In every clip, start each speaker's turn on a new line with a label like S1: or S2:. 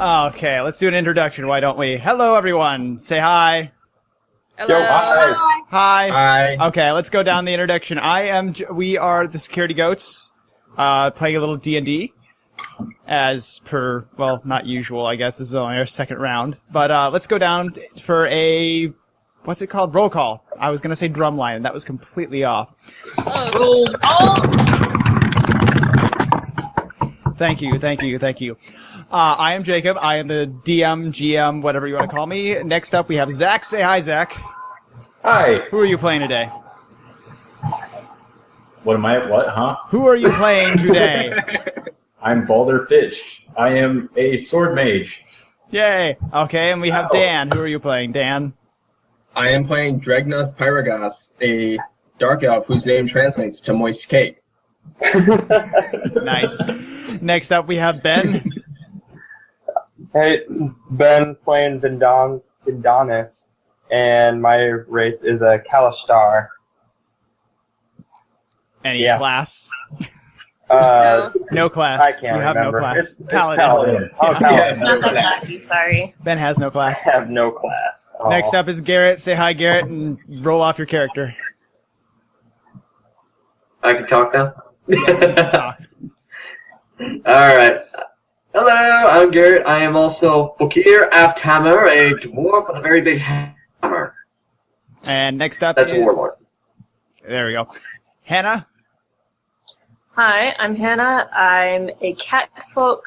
S1: Okay, let's do an introduction, why don't we? Hello, everyone. Say hi.
S2: Hello.
S3: Yo, hi.
S1: Hi.
S3: Hi.
S1: Okay, let's go down the introduction. We are the Security Goats, playing a little D&D, as per, well, not usual, I guess. This is only our second round. But let's go down for a, what's it called? Roll call. I was going to say drumline, and that was completely off. Thank you. I am Jacob. I am the DM, GM, whatever you want to call me. Next up, we have Zach. Say hi, Zach.
S3: Hi.
S1: Who are you playing today?
S4: What am I? What? Huh?
S1: Who are you playing today?
S4: I'm Balder Fitch. I am a sword mage.
S1: Yay. Okay, and we have Dan. Who are you playing, Dan?
S3: I am playing Dregnas Pyragas, a dark elf whose name translates to moist cake.
S1: Nice. Next up, we have Ben.
S5: Hey, Ben playing Vindanis, and my race is a Kalashtar.
S1: Any class? No class.
S5: I can't
S1: You have
S5: remember.
S1: no class.
S5: It's
S1: Paladin.
S5: Paladin. Oh, Paladin.
S2: Not that classy, sorry.
S1: Ben has no class.
S5: I have no class. Oh.
S1: Next up is Garrett. Say hi, Garrett, and roll off your character.
S6: I can talk now?
S1: Yes, you can talk.
S6: Alright. Hello, I'm Garrett. I am also Fokir Afthammer, a dwarf with a very big hammer.
S1: And next up
S6: That's
S1: is...
S6: a warlord.
S1: There we go. Hannah.
S2: Hi, I'm Hannah. I'm a catfolk,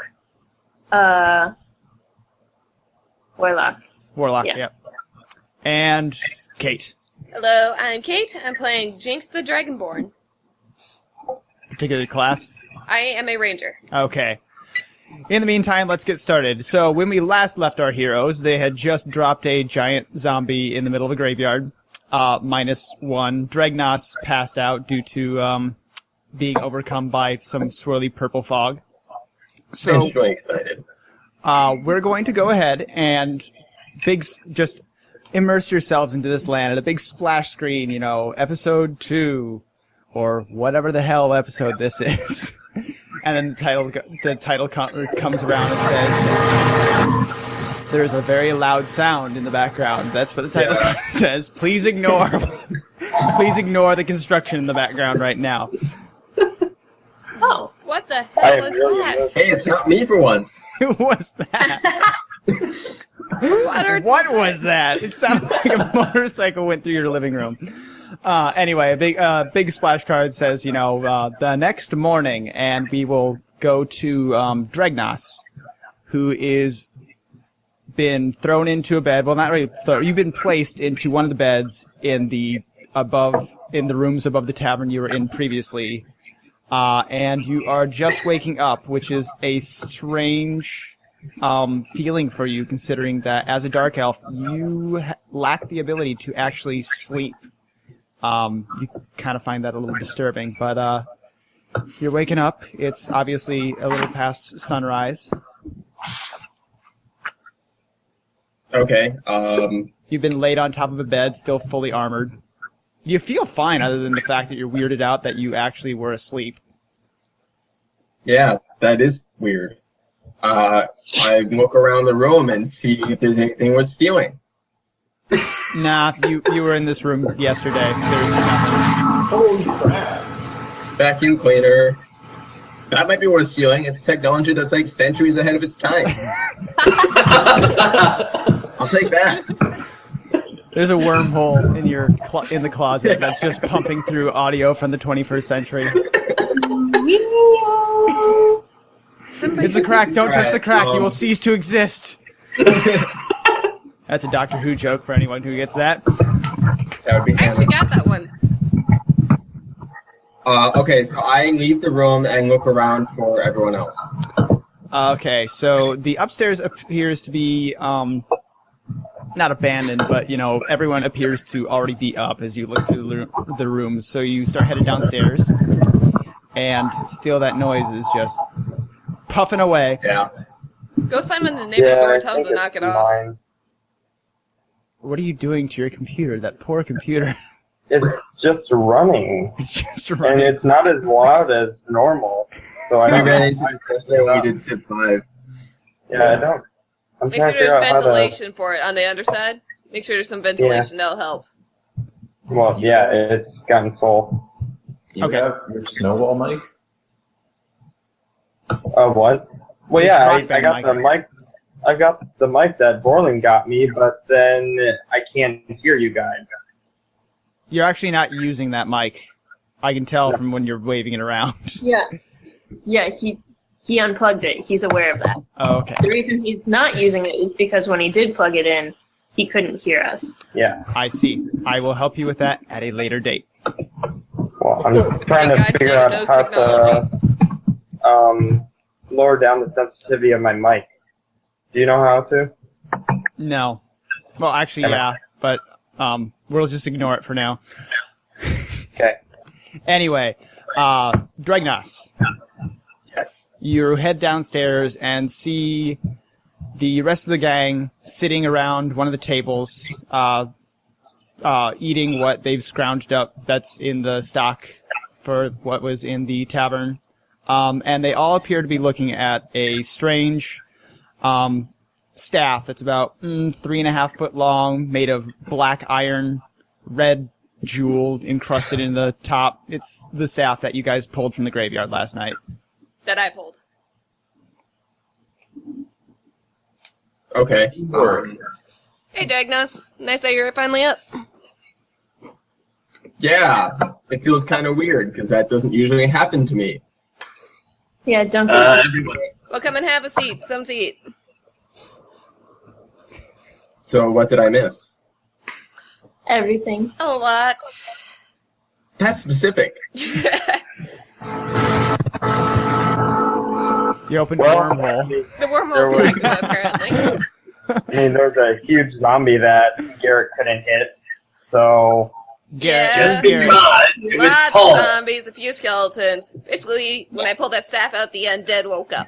S2: warlock.
S1: Warlock,
S2: Yeah.
S1: yep. And Kate.
S7: Hello, I'm Kate. I'm playing Jinx the Dragonborn.
S1: Particular class?
S7: I am a ranger.
S1: Okay. In the meantime, let's get started. So, when we last left our heroes, they had just dropped a giant zombie in the middle of a graveyard. -1. Dregnas passed out due to, being overcome by some swirly purple fog. So,
S3: I'm really excited.
S1: we're going to go ahead and just immerse yourselves into this land at a big splash screen, you know, episode 2, or whatever the hell episode this is. And then the title comes around and says, there's a very loud sound in the background. That's what the title card says. Please ignore the construction in the background right now.
S2: Oh.
S7: What the
S5: I
S7: hell
S5: am
S7: is
S5: really
S7: that?
S3: Hey, it's not me for once.
S1: Who was that? What was that? It sounded like a motorcycle went through your living room. Anyway, a big splash card says, you know, the next morning, and we will go to Dregnas, who is been thrown into a bed. Well, not really thrown. You've been placed into one of the beds in the rooms above the tavern you were in previously, and you are just waking up, which is a strange feeling for you, considering that as a dark elf, you lack the ability to actually sleep. You kind of find that a little disturbing, but you're waking up. It's obviously a little past sunrise.
S3: Okay,
S1: You've been laid on top of a bed, still fully armored. You feel fine, other than the fact that you're weirded out that you actually were asleep.
S3: yeah, that is weird. I look around the room and see if there's anything worth stealing.
S1: Nah, you were in this room yesterday. There's nothing.
S4: Holy crap!
S3: Vacuum cleaner. That might be worth stealing. It's technology that's like centuries ahead of its time. I'll take that.
S1: There's a wormhole in the closet that's just pumping through audio from the 21st century. It's a crack. Don't touch the crack. You will cease to exist. That's a Doctor Who joke for anyone who gets that.
S3: That would be
S7: I actually
S3: handy.
S7: got that one.
S3: Okay, so I leave the room and look around for everyone else.
S1: Okay, so the upstairs appears to be not abandoned, but you know everyone appears to already be up as you look through the rooms. So you start headed downstairs, and still that noise is just puffing away.
S3: Yeah.
S7: Go Simon the neighbor's door and tell him to knock it off.
S5: Mine.
S1: What are you doing to your computer? That poor computer.
S5: It's just running,
S1: It's just
S5: and
S1: running.
S5: it's not as loud as normal. So I
S3: We
S5: don't
S3: ran
S5: know.
S3: into this yesterday when we did SIP 5.
S5: Yeah, I don't I'm
S7: Make
S5: trying
S7: sure
S5: to figure
S7: there's
S5: out how to.
S7: ventilation for it on the underside. Make sure there's some ventilation. That'll help.
S5: Well, yeah, it's gotten full.
S4: You
S1: Okay.
S4: have your snowball mic?
S5: Oh, what? Well,
S1: It's
S5: yeah,
S1: rock
S5: I
S1: band
S5: got the mic. I got the mic that Borland got me, but then I can't hear you guys.
S1: You're actually not using that mic. I can tell from when you're waving it around.
S2: Yeah. Yeah, he unplugged it. He's aware of that.
S1: Oh, okay.
S2: The reason he's not using it is because when he did plug it in, he couldn't hear us.
S5: Yeah.
S1: I see. I will help you with that at a later date.
S5: Well, I'm trying to
S7: God
S5: figure
S7: damn,
S5: out
S7: knows
S5: how
S7: technology.
S5: to lower down the sensitivity of my mic. Do you know how to?
S1: No. Well, actually, yeah, but we'll just ignore it for now.
S5: Okay.
S1: Anyway, Dregnas,
S3: Yes.
S1: you head downstairs and see the rest of the gang sitting around one of the tables, eating what they've scrounged up that's in the stock for what was in the tavern. And they all appear to be looking at a strange staff that's about 3.5 foot long, made of black iron, red jewel encrusted in the top. It's the staff that you guys pulled from the graveyard last night.
S7: That I pulled.
S3: Okay.
S7: Hey, Dagnos. Nice that you're finally up.
S3: Yeah, it feels kind of weird because that doesn't usually happen to me.
S2: Yeah, don't be
S6: Everyone.
S7: Well, come and have a seat. Some to eat.
S3: So what did I miss?
S2: everything.
S7: A lot.
S3: That's specific.
S1: You opened
S5: Well,
S1: a wormhole.
S7: The wormhole's active, apparently.
S5: I mean, there's a huge zombie that Garrett couldn't hit, so
S1: Garrett,
S7: Yeah.
S6: Just
S1: Garrett.
S6: because it was
S7: Lots
S6: tall.
S7: of zombies, a few skeletons. Basically, when I pulled that staff out at the end, dead woke up.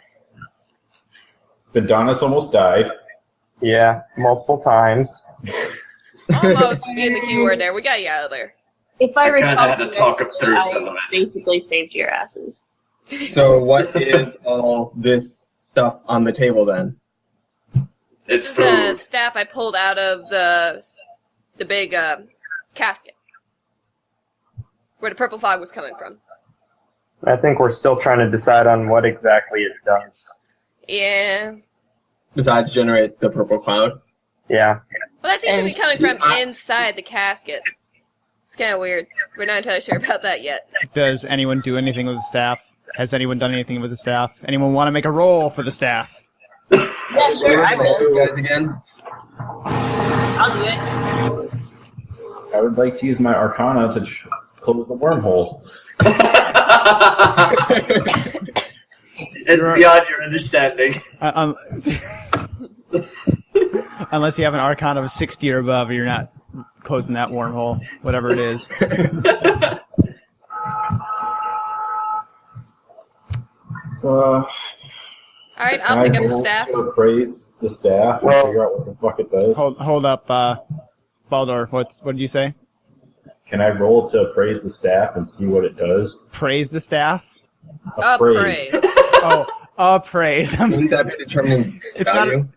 S4: Vendanis almost died.
S5: yeah, multiple times.
S7: Almost being the key word there. We got you out of there.
S2: If I
S6: I kinda
S2: recall,
S6: had to talk up through
S2: I
S6: some of it.
S2: basically saved your asses.
S3: So what is all this stuff on the table then?
S7: This
S6: It's
S7: is the
S6: food.
S7: staff I pulled out of the big casket. Where the purple fog was coming from.
S5: I think we're still trying to decide on what exactly it does.
S7: Yeah.
S3: Besides generate the purple cloud?
S5: Yeah.
S7: Well, that seems to be
S2: And-
S7: coming from inside the casket. It's kind of weird. We're not entirely sure about that yet.
S1: Does anyone do anything with the staff? Has anyone done anything with the staff? Anyone want to make a roll for the staff?
S2: Yeah, sure, I will.
S3: You guys again?
S2: I'll do it.
S4: I would like to use my Arcana to close the wormhole.
S6: It's beyond your understanding.
S1: Unless you have an Arcana of 60 or above, you're not closing that wormhole, whatever it is.
S7: Alright,
S4: Can
S7: I'll pick
S4: I
S7: up the
S4: roll
S7: staff.
S4: to appraise the staff and
S5: Well-
S4: figure out what the fuck it does?
S1: Hold up, Baldor. What did you say?
S4: Can I roll to appraise the staff and see what it does?
S1: Praise the staff?
S7: Appraise.
S1: Oh, appraise.
S3: Wouldn't that be determining
S1: It's not-
S3: value?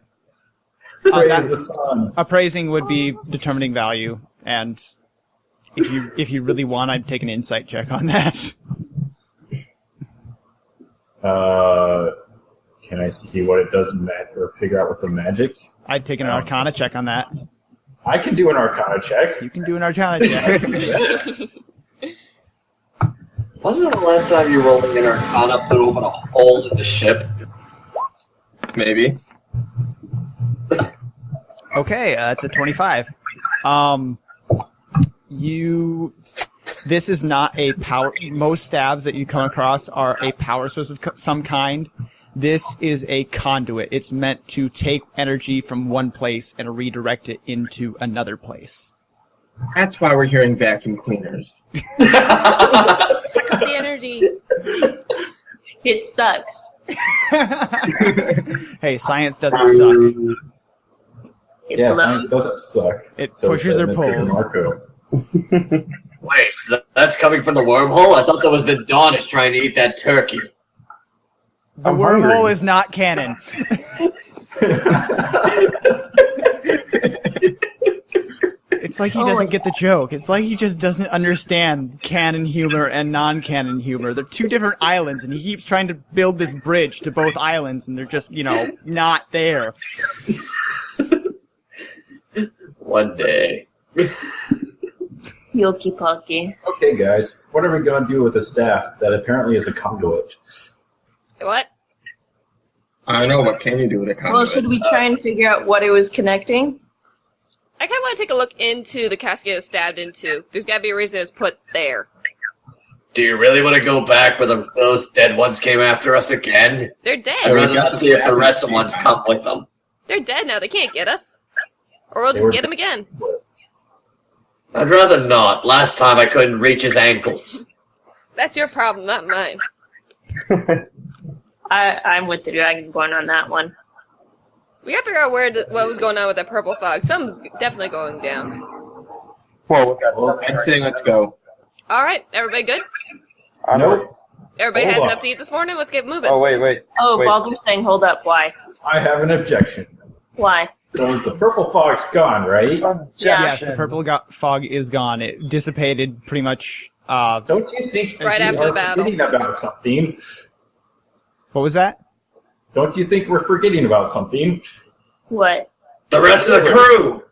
S4: Praise
S1: that-
S4: the sun.
S1: Appraising would be determining value, and if you really want, I'd take an insight check on that.
S4: Can I see what it does or figure out what the magic?
S1: I'd take an Arcana check on that.
S4: I can do an Arcana check.
S1: You can do an Arcana check.
S6: Wasn't it the last time you rolled an Arcana put open a hole in the ship?
S3: Maybe.
S1: Okay, it's a 25. This is not a power. Most stabs that you come across are a power source of some kind. This is a conduit. It's meant to take energy from one place and redirect it into another place.
S3: That's why we're hearing vacuum cleaners.
S7: Suck up the energy.
S2: It sucks.
S1: Hey, science doesn't suck.
S2: It
S4: Yeah,
S2: blows.
S4: science doesn't suck.
S1: It pushes
S4: said
S1: or
S4: Mr.
S1: pulls.
S4: Marco.
S6: Wait, so that's coming from the wormhole? I thought that was Vendanis trying to eat that turkey.
S1: The
S4: I'm
S1: wormhole
S4: hungry.
S1: is not canon. It's like he doesn't get the joke. It's like he just doesn't understand canon humor and non-canon humor. They're two different islands, and he keeps trying to build this bridge to both islands, and they're just, not there.
S6: One day.
S2: Yoki Pokey.
S4: Okay, guys, what are we going to do with the staff that apparently is a conduit?
S7: What?
S3: I don't know. What can you do with a conduit?
S2: Well, should we try and figure out what it was connecting?
S7: I kind of want to take a look into the casket it was stabbed into. There's got to be a reason it's put there.
S6: Do you really want to go back where those dead ones came after us again?
S7: They're
S6: I'd
S7: dead.
S6: rather not see if the rest of the ones come with them.
S7: They're dead now. They can't get us. Or we'll just get them again.
S6: I'd rather not. Last time I couldn't reach his ankles.
S7: That's your problem, not mine.
S2: I'm with the Dragonborn on that one.
S7: We gotta figure out what was going on with that purple fog. Something's definitely going down.
S5: Well,
S3: I'd say let's go.
S7: Alright, everybody good?
S4: Nope.
S7: Everybody
S4: Hold
S7: had
S4: on.
S7: enough to eat this morning? Let's get moving.
S5: Oh, wait.
S2: Oh,
S5: Wait.
S2: Baldur's saying hold up. Why?
S4: I have an objection.
S2: Why?
S4: So the purple fog's gone, right?
S2: Yeah.
S1: Yes, the purple fog is gone. It dissipated pretty much.
S4: Don't you think
S7: Right
S4: we
S7: after
S4: are
S7: the battle.
S4: forgetting about something?
S1: What was that?
S4: Don't you think we're forgetting about something?
S2: What?
S6: The rest of the crew!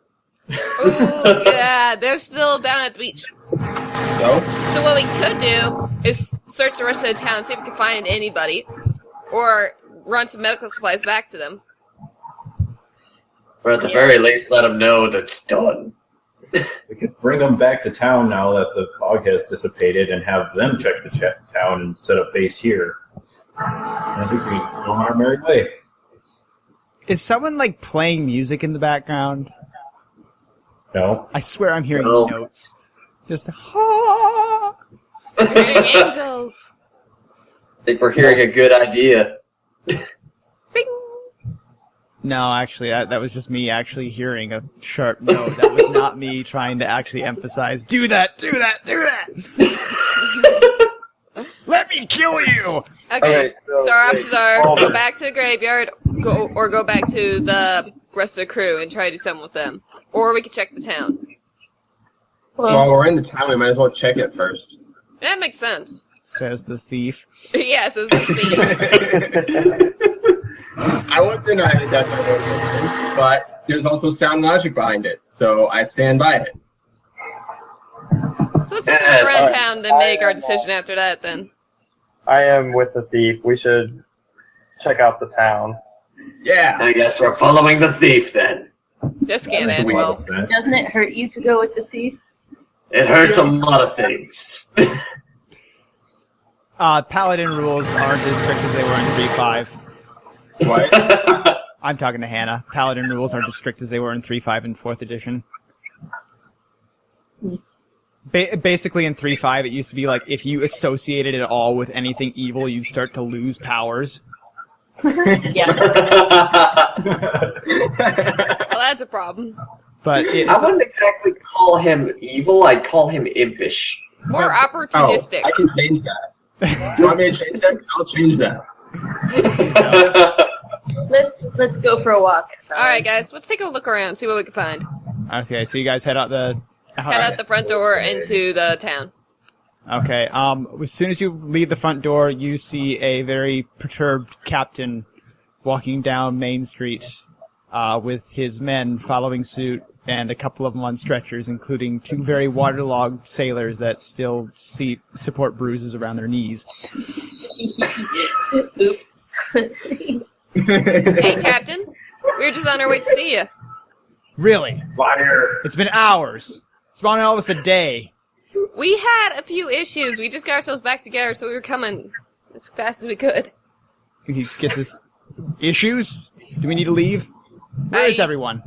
S7: Ooh, yeah, they're still down at the beach.
S3: So?
S7: So what we could do is search the rest of the town, see if we can find anybody, or run some medical supplies back to them.
S6: Or at the very least, let them know that it's done.
S4: We could bring them back to town now that the fog has dissipated and have them check the town and set up base here. I think we go on our merry way.
S1: Is someone, playing music in the background?
S4: No?
S1: I swear I'm hearing
S6: No.
S1: notes. Just, ha!
S7: Hearing angels.
S6: I think we're hearing a good idea.
S7: Bing.
S1: No, actually, that was just me actually hearing a sharp note. That was not me trying to actually emphasize, do that, do that, do that! Let me kill you!
S7: Okay,
S5: Okay,
S7: so
S5: so,
S7: our
S5: wait,
S7: options are
S5: hold
S7: go
S5: on.
S7: back to the graveyard, go back to the rest of the crew and try to do something with them. Or we could check the town.
S3: While we're in the town, we might as well check it first.
S7: That makes sense.
S1: Says the thief.
S7: Yes, it's the
S3: I won't deny that that's my motivation, but there's also sound logic behind it, so I stand by it.
S7: So let's look
S6: Yes,
S7: around
S5: alright.
S7: town and make our decision after that then.
S5: I am with the thief. We should check out the town.
S3: Yeah.
S6: I guess we're following the thief then.
S7: This can't
S3: That's
S7: end
S3: sweet.
S7: well.
S2: Doesn't it hurt you to go with the thief?
S6: It hurts a lot of things.
S1: Paladin rules aren't as strict as they were in 3.5.
S3: What?
S1: I'm talking to Hannah. Paladin rules aren't as strict as they were in 3.5 and 4th edition. Basically, in 3.5, it used to be like, if you associated it at all with anything evil, you'd start to lose powers.
S2: Yeah.
S7: Well, that's a problem.
S1: But
S6: I wouldn't exactly call him evil, I'd call him impish.
S7: More
S3: Oh,
S7: opportunistic.
S3: I can change that. You want me to change that? 'Cause I'll change that.
S2: Let's go for a walk.
S7: Alright guys, let's take a look around, see what we can find.
S1: Okay, so you guys head out the...
S7: Head out the front door into the town.
S1: Okay, as soon as you leave the front door, you see a very perturbed captain walking down Main Street with his men following suit and a couple of them on stretchers, including two very waterlogged sailors that still support bruises around their knees.
S2: Oops.
S7: Hey, Captain. We were just on our way to see you.
S1: Really?
S4: Liar!
S1: It's been hours. It's been almost a day.
S7: We had a few issues. We just got ourselves back together, so we were coming as fast as we could.
S1: He gets his issues. Do we need to leave? Where is everyone?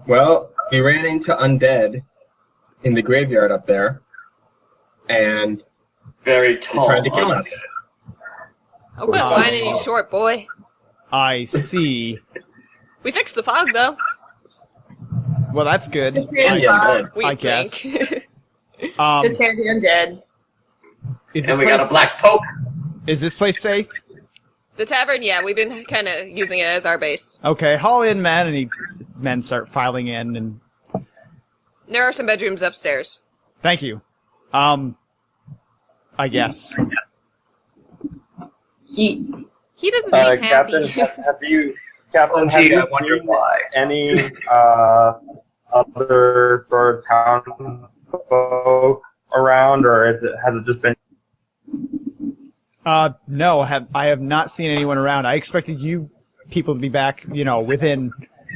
S3: Well, we ran into undead in the graveyard up there, and
S6: Very
S3: they
S6: tall.
S3: tried to kill us.
S7: I'm quit whining you short, boy.
S1: I see.
S7: We fixed the fog, though.
S1: Well, that's good.
S3: And the undead.
S7: We
S1: I
S7: think.
S1: guess.
S2: Good carry undead.
S1: Is this
S6: And we got a
S1: place,
S6: black poke.
S1: is this place safe?
S7: The tavern, yeah, we've been kind of using it as our base.
S1: Okay, haul in men, and men start filing in, and
S7: There are some bedrooms upstairs.
S1: thank you. I guess.
S2: He,
S7: He doesn't seem happy.
S5: Captain, Captain, have
S6: Gee,
S5: you
S6: I wonder
S5: seen
S6: why.
S5: any other sort of town folk around, or has it just been?
S1: No, I have not seen anyone around. I expected you people to be back, within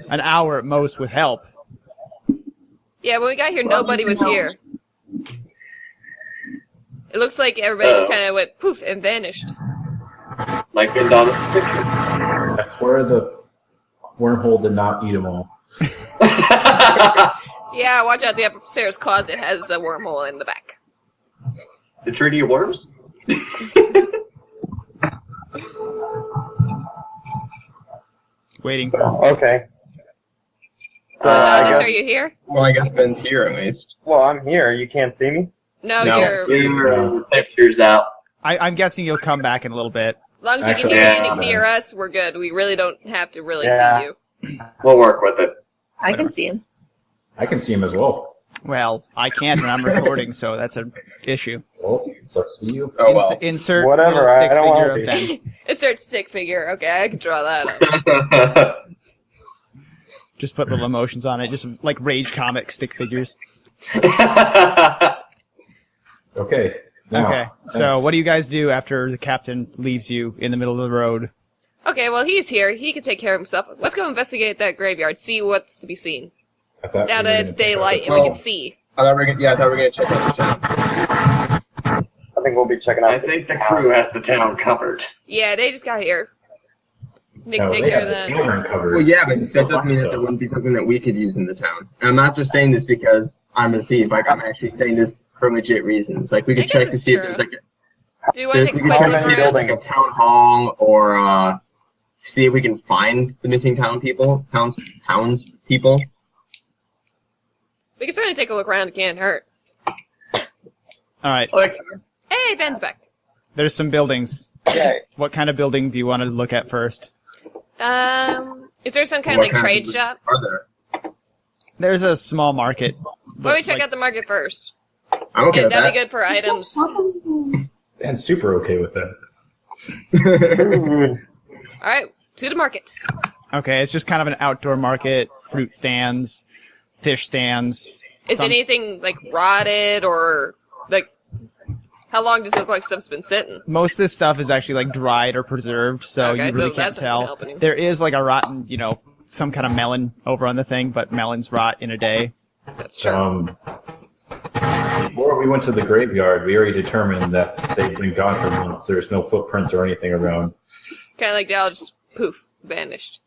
S1: an hour at most with help.
S7: Yeah, when we got here, nobody was here. It looks like everybody just kind of went poof and vanished.
S6: Like in Donna's picture.
S4: I swear the wormhole did not eat them all.
S7: Yeah, watch out, the upstairs closet has a wormhole in the back.
S6: The treaty of worms?
S1: Waiting.
S5: Okay. So
S7: Adonis, are you here?
S3: Well, I guess Ben's here at least.
S5: well, I'm here. You can't see me.
S7: No,
S3: No.
S7: you're...
S6: Pictures out.
S1: I'm guessing you'll come back in a little bit.
S7: As long as you can
S4: Actually,
S7: hear
S6: yeah.
S7: and you can hear us, we're good. We really don't have to really
S5: Yeah.
S7: see you.
S6: We'll work with it.
S2: I can see him.
S4: I can see him as well.
S1: Well, I can't, and I'm recording, so that's an issue.
S4: Oh, sucks to you.
S3: Oh well.
S1: Insert
S5: Whatever,
S1: little stick
S5: I don't
S1: figure
S5: wanna
S1: of Ben.
S7: Insert stick figure. Okay, I can draw that up.
S1: Just put little emotions on it, just like Rage comic stick figures.
S4: Okay. Now,
S1: Okay, so
S4: thanks.
S1: what do you guys do after the captain leaves you in the middle of the road?
S7: Okay, well, he's here. He can take care of himself. Let's go investigate that graveyard, see what's to be seen.
S4: I thought
S7: Now
S4: we were
S7: that it's
S4: gonna pick up
S7: daylight
S4: the
S7: and we
S3: Oh.
S7: can see.
S3: I thought we were gonna check out the town.
S5: I think we'll be checking out.
S6: I think the crew has the town covered.
S7: Yeah, they just got here. They can
S4: No,
S7: take
S4: they
S7: care
S4: have
S7: of
S4: the
S7: that.
S4: tavern covered.
S3: Well, yeah, but
S4: It's
S3: that
S4: so
S3: doesn't mean that
S4: fun,
S3: there
S4: though.
S3: wouldn't be something that we could use in the town. And I'm not just saying this because I'm a thief. Like, I'm actually saying this for legit reasons. Like, we
S7: I
S3: could
S7: guess
S3: check to
S7: it's
S3: see if
S7: true.
S3: there's like
S7: Do you want to take a
S3: we
S7: quick
S3: could check
S7: look
S3: to see if there's
S7: around?
S3: like a town hall or see if we can find the missing towns people.
S7: We can certainly take a look around. It can't hurt.
S1: All right,
S7: Hey, Ben's back.
S1: there's some buildings.
S5: Okay.
S1: What kind of building do you want to look at first?
S7: Is there some kind of
S3: What
S7: like
S3: kind of
S7: trade
S3: buildings
S7: shop?
S3: Are there?
S1: There's a small market.
S7: Why don't we check
S1: like-
S7: out the market first?
S3: I'm okay
S7: Yeah,
S3: with
S7: that'd
S3: that.
S7: be good for items.
S4: Dan's super okay with that.
S7: All right, to the market.
S1: Okay, it's just kind of an outdoor market, fruit stands, fish stands.
S7: Is
S1: some-
S7: anything like rotted or like? How long does it look like stuff's been sitting?
S1: Most of this stuff is actually like dried or preserved, so
S7: Okay,
S1: you
S7: so
S1: really can't
S7: that's not gonna
S1: tell.
S7: help any.
S1: There is like a rotten, some kind of melon over on the thing, but melons rot in a day.
S7: That's true.
S4: Before we went to the graveyard, we already determined that they've been gone for months. There's no footprints or anything around.
S7: Kind of like they all just poof vanished.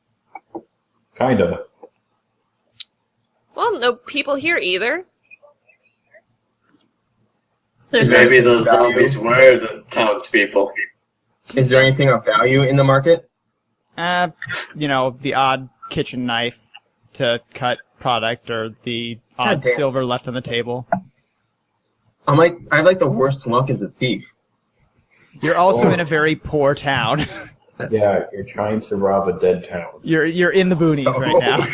S4: Kinda.
S7: Well, no people here either.
S2: There's
S6: Maybe
S2: no-
S6: those zombies were the townspeople.
S3: Is there anything of value in the market?
S1: The odd kitchen knife to cut product or the odd
S3: damn.
S1: silver left on the table.
S3: I have like the worst luck as a thief.
S1: You're also in a very poor town.
S4: Yeah, you're trying to rob a dead town.
S1: You're in the boonies right now.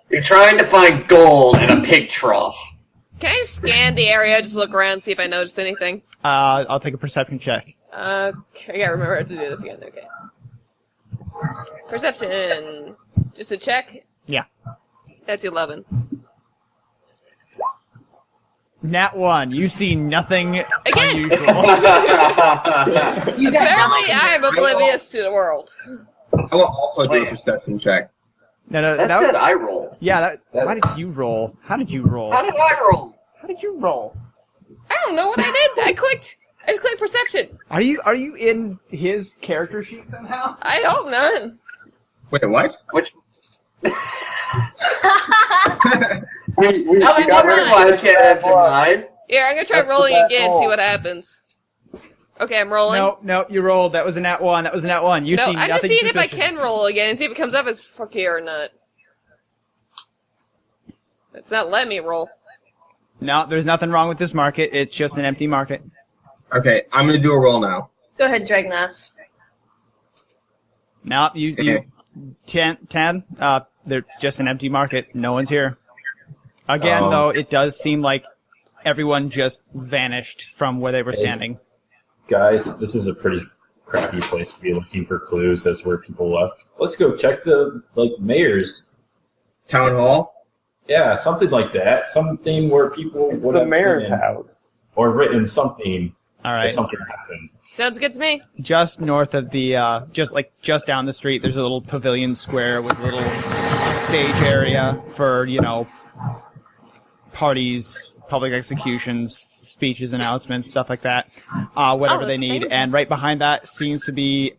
S6: You're trying to find gold in a pig trough.
S7: Can I just scan the area, just look around, see if I noticed anything?
S1: I'll take a perception check.
S7: I gotta remember how to do this again. Okay. Perception. Just a check.
S1: Yeah.
S7: That's 11.
S1: Nat 1. You see nothing
S7: Again!
S1: unusual.
S2: You got
S7: Apparently, I am oblivious to the world.
S3: I will also do a perception check.
S1: No,
S6: That said I rolled.
S1: yeah. Why did you roll? How did you roll?
S6: How did I roll?
S1: How did you roll?
S7: I don't know what I did. I just clicked perception.
S1: Are you in his character sheet somehow?
S7: I hope not.
S3: Wait, what?
S6: Which?
S5: We
S6: I
S5: got
S6: wonder
S5: rid of
S6: why I
S5: it.
S6: can't answer mine.
S7: Here, I'm gonna try
S5: That's the
S7: rolling
S5: bad
S7: again,
S5: roll.
S7: see what happens. Okay, I'm rolling.
S1: No, you rolled. That was a nat 1. That was a nat 1. You
S7: No,
S1: see
S7: I'm just
S1: nothing
S7: seeing if I
S1: suspicious.
S7: can roll again and see if it comes up as fuck here or not. It's not letting me roll.
S1: No, there's nothing wrong with this market. It's just an empty market.
S3: Okay, I'm gonna do a roll now.
S2: Go ahead, Dragnas.
S1: No, you 10. They're just an empty market. No one's here. Again, though, it does seem like everyone just vanished from where they were standing.
S4: Guys, this is a pretty crappy place to be looking for clues as where people left. Let's go check the mayor's
S3: Town hall?
S4: Yeah, something like that. Something where people
S5: It's
S4: would
S5: the
S4: have
S5: mayor's
S4: been
S5: house.
S4: or written something.
S1: All right.
S4: If something happened.
S7: Sounds good to me.
S1: Just north of the, just down the street, there's a little pavilion square with a little stage area for, parties, public executions, speeches, announcements, stuff like that. Whatever they need. And right behind that seems to be,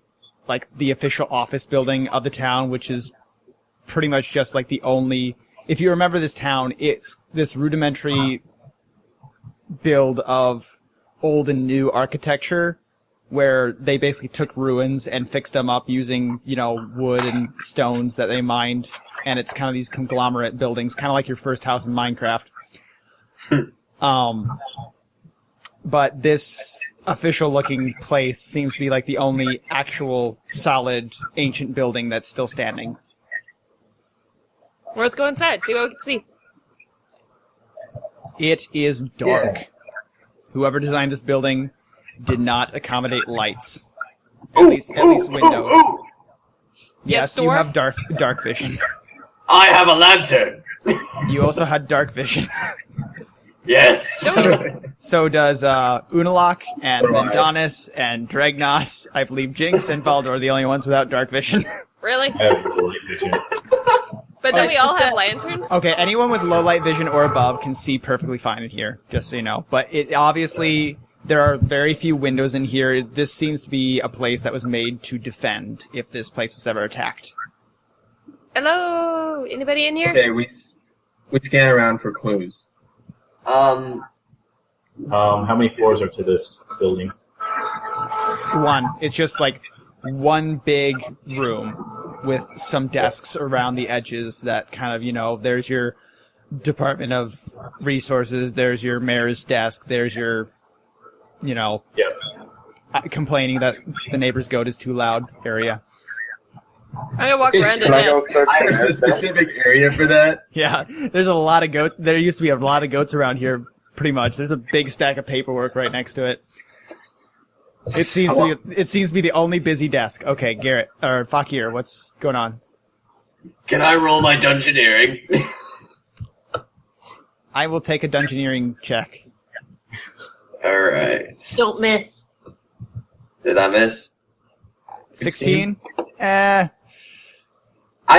S1: like, the official office building of the town, which is pretty much just, like, the only... If you remember this town, it's this rudimentary build of old and new architecture where they basically took ruins and fixed them up using, wood and stones that they mined. And it's kind of these conglomerate buildings, kind of like your first house in Minecraft. But this official-looking place seems to be like the only actual solid ancient building that's still standing.
S7: Well, let's go inside, see what we can see.
S1: It is dark. Whoever designed this building did not accommodate lights. At least windows.
S7: Yes,
S1: you
S7: dwarf?
S1: have dark vision.
S6: I have a lantern.
S1: You also had dark vision.
S6: Yes.
S1: So does Unalak and Vendanis and Dragnos. I believe Jinx and Baldur are the only ones without dark vision.
S7: Really?
S4: I have light vision.
S7: But then we all have lanterns?
S1: Okay, anyone with low light vision or above can see perfectly fine in here, just so you know. But it obviously, there are very few windows in here. This seems to be a place that was made to defend if this place was ever attacked.
S7: Hello? Anybody in here?
S3: Okay, we scan around for clues.
S4: How many floors are to this building?
S1: One. It's just like one big room with some desks around the edges that kind of, there's your Department of Resources, there's your mayor's desk, there's your, complaining that the neighbor's goat is too loud area.
S7: I'm gonna walk around the
S5: Can I go
S7: desk.
S5: search the
S3: There's a
S5: mayor's desk?
S3: specific area for that.
S1: Yeah, there's a lot of goats. There used to be a lot of goats around here, pretty much. There's a big stack of paperwork right next to it. It seems to be the only busy desk. Okay, Garrett, or Fakir, what's going on?
S6: Can I roll my dungeoneering?
S1: I will take a dungeoneering check.
S6: Alright.
S2: Don't miss.
S6: Did I miss?
S1: 16?
S6: I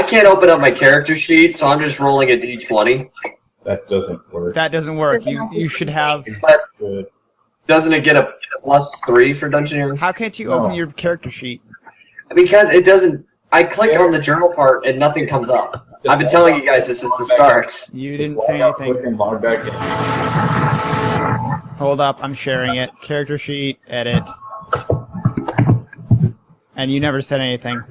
S6: can't open up my character sheet, so I'm just rolling a d20.
S4: That doesn't work.
S1: That doesn't work. You should have...
S6: But
S4: Good.
S6: doesn't it get a +3 for dungeoneering?
S1: How can't you
S4: No.
S1: open your character sheet?
S6: Because it doesn't... I click on the journal part and nothing comes up. I've been telling you guys this since the start.
S1: You
S4: Just
S1: didn't
S4: log
S1: say
S4: out quick
S1: anything.
S4: and log back in.
S1: Hold up, I'm sharing it. Character sheet, edit. And you never said anything.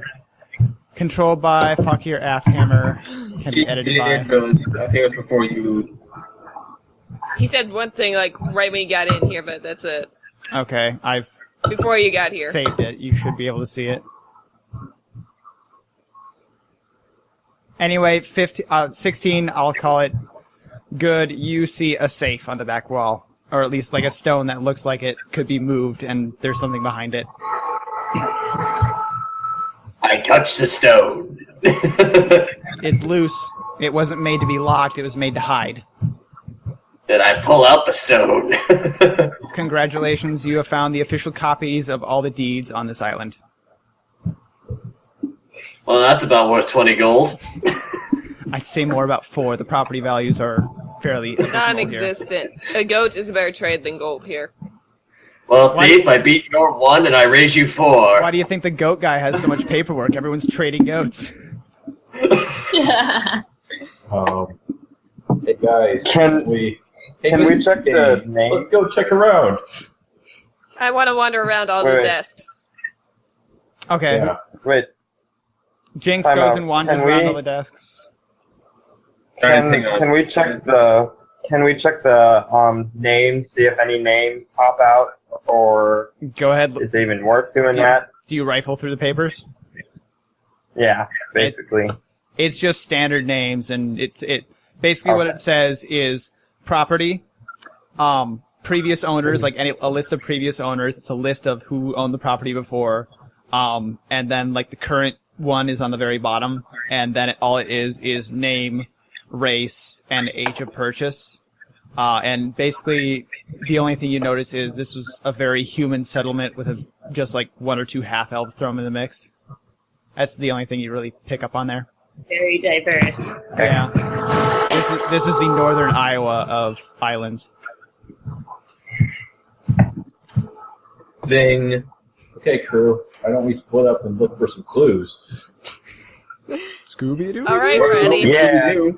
S1: Controlled by Fakir Afthammer. Can be edited by...
S3: I think it was before you...
S7: He said one thing, like, right when you got in here, but that's it.
S1: Okay, I've
S7: Before you got here.
S1: saved it. You should be able to see it. Anyway, 16, I'll call it good. You see a safe on the back wall. Or at least like a stone that looks like it could be moved and there's something behind it.
S6: I touched the stone.
S1: It's loose. It wasn't made to be locked, it was made to hide.
S6: Then I pull out the stone.
S1: Congratulations, you have found the official copies of all the deeds on this island.
S6: Well, that's about worth 20 gold.
S1: I'd say more about 4. The property values are fairly abysmal here.
S7: Non-existent. A goat is a better trade than gold here.
S6: Well, thief, I beat your 1 and I raise you 4.
S1: Why do you think the goat guy has so much paperwork? Everyone's trading goats.
S4: Hey guys,
S5: Can
S4: we
S5: check the names?
S4: Let's go check around.
S7: I want to wander around all the
S5: Wait.
S7: desks.
S1: Okay,
S4: Yeah.
S5: Wait,
S1: Jinx
S5: Time
S1: goes
S5: out.
S1: and wanders
S5: Can
S1: around
S5: we-
S1: all the desks.
S3: Guys, hang on.
S5: can we check the names, see if any names pop out or
S1: Go ahead.
S5: is it even worth doing
S1: Yeah.
S5: that?
S1: Do you rifle through the papers?
S5: Yeah, basically.
S1: It's just standard names, and it basically what
S5: Okay.
S1: it says is property, previous owners, like a list of previous owners. It's a list of who owned the property before, and then like the current one is on the very bottom, and then all it is name, race, and age of purchase. And basically, the only thing you notice is this was a very human settlement with just like one or two half-elves thrown in the mix. That's the only thing you really pick up on there.
S2: Very diverse.
S1: Yeah. This is the northern Iowa of islands.
S3: Zing.
S4: Okay, crew. Why don't we split up and look for some clues?
S1: Scooby-Doo.
S7: All right, ready.
S5: Yeah.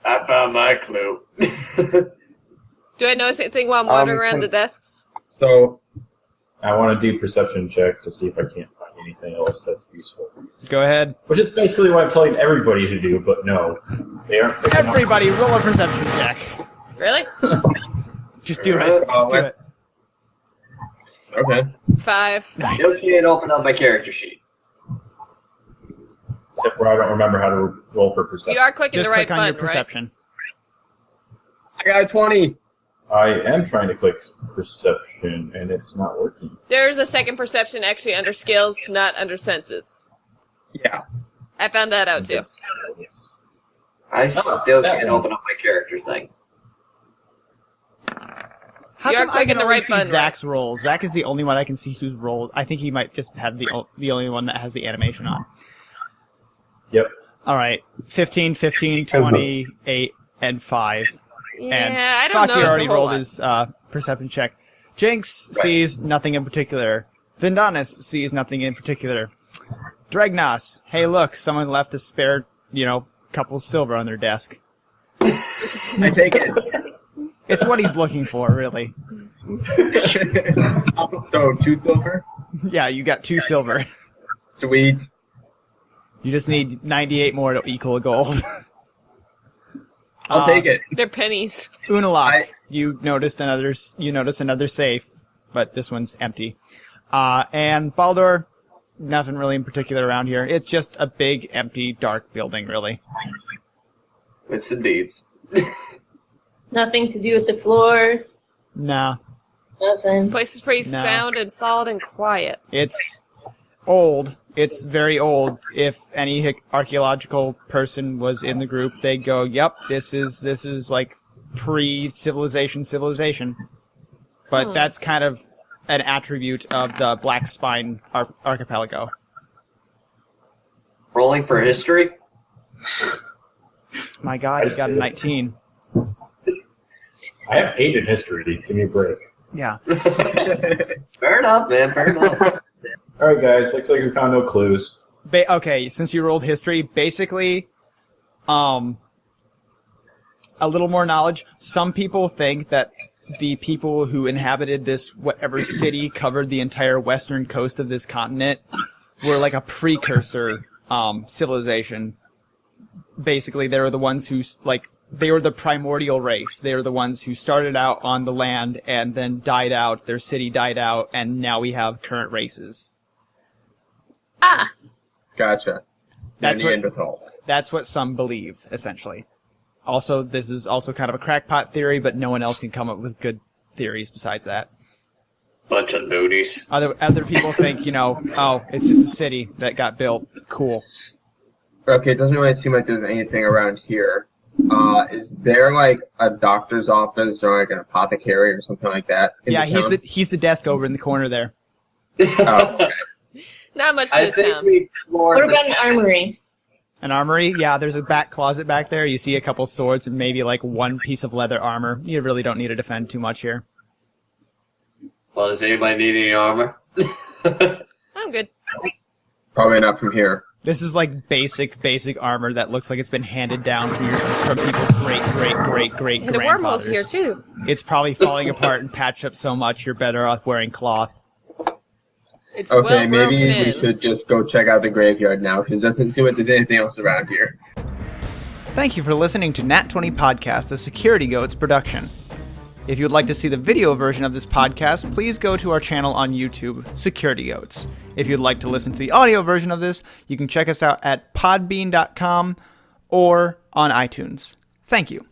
S6: I found my clue.
S7: Do I notice anything while I'm wandering around the desks?
S3: So,
S4: I want to do perception check to see if I can't find anything else that's useful.
S1: Go ahead.
S4: Which is basically what I'm telling everybody to do, but no. They aren't. picking up.
S1: Everybody, roll a perception check.
S7: Really?
S1: Just do it.
S6: Alright,
S1: Just do it.
S3: let's. Okay.
S7: 5.
S6: Yoshi had opened up my character sheet.
S4: Except where I don't remember how to roll for perception.
S7: You are clicking
S1: Just
S7: the right
S1: click on your
S7: button, right?
S1: perception.
S3: I got a 20.
S4: I am trying to click perception, and it's not working.
S7: There's a second perception actually under skills, not under senses.
S3: Yeah.
S7: I found that out too.
S6: I still
S4: that
S6: can't
S4: one.
S6: open up my character thing.
S1: How
S7: You are
S1: come I
S7: clicking
S1: can
S7: the
S1: only
S7: right
S1: see
S7: button,
S1: Zach's rolls? Zach is the only one I can see who's rolled. I think he might just have the only one that has the animation on.
S4: Yep.
S1: All right. 15, 15, 20, 8, and 5.
S7: Yeah,
S1: And
S7: I don't
S1: Faki
S7: notice
S1: already
S7: a whole
S1: rolled
S7: lot.
S1: his perception check. Jinx sees nothing in particular. Vindanis sees nothing in particular. Dregnas, hey look, someone left a spare, couple silver on their desk.
S3: I take it.
S1: It's what he's looking for, really.
S3: So, 2 silver?
S1: Yeah, you got 2 silver.
S3: Sweet.
S1: You just need 98 more to equal a gold.
S3: I'll take it.
S7: They're pennies.
S1: Unalak, you notice another safe, but this one's empty. And Baldur, nothing really in particular around here. It's just a big, empty, dark building, really.
S6: It's indeeds.
S2: Nothing to do with the floor.
S1: Nah.
S2: Nothing.
S7: Place is pretty
S1: No.
S7: sound and solid and quiet.
S1: It's old. It's very old. If any archaeological person was in the group, they'd go, "Yep, this is like pre-civilization." But that's kind of an attribute of the Black Spine archipelago.
S6: Rolling for history?
S1: My God, he got a 19.
S4: I have 8 in history. Give me a break.
S1: Yeah.
S6: Fair enough, man. Fair enough.
S4: All right, guys. Looks like we found no clues.
S1: Okay, since you rolled history, basically, a little more knowledge. Some people think that the people who inhabited this whatever city covered the entire western coast of this continent were like a precursor civilization. Basically, they were the ones who they were the primordial race. They were the ones who started out on the land and then died out. Their city died out, and now we have current races.
S2: Ah,
S3: Gotcha.
S1: That's what-
S3: Neanderthal.
S1: That's what some believe, essentially. Also, this is also kind of a crackpot theory, but no one else can come up with good theories besides that.
S6: Bunch of loonies.
S1: Other people think, oh, it's just a city that got built. Cool.
S3: Okay, it doesn't really seem like there's anything around here. Is there like a doctor's office or like an apothecary or something like that?
S1: Yeah, he's the desk over in the corner there.
S3: Oh, okay.
S7: Not much to
S6: I
S7: this
S6: think
S7: town.
S6: we explored
S2: what
S6: the
S2: about an armory?
S1: An armory? Yeah, there's a back closet back there. You see a couple swords and maybe like one piece of leather armor. You really don't need to defend too much here.
S6: Well, does anybody need any armor?
S7: I'm good.
S3: Probably not from here.
S1: This is like basic armor that looks like it's been handed down from people's great
S7: And the wormhole's
S1: grandfathers.
S7: here too.
S1: It's probably falling apart and patched up so much you're better off wearing cloth.
S7: It's
S3: Okay,
S7: well
S3: maybe
S7: broken
S3: we
S7: in.
S3: should just go check out the graveyard now, because it doesn't seem like there's anything else around here.
S1: Thank you for listening to Nat 20 Podcast, a Security Goats production. If you would like to see the video version of this podcast, please go to our channel on YouTube, Security Goats. If you'd like to listen to the audio version of this, you can check us out at podbean.com or on iTunes. Thank you.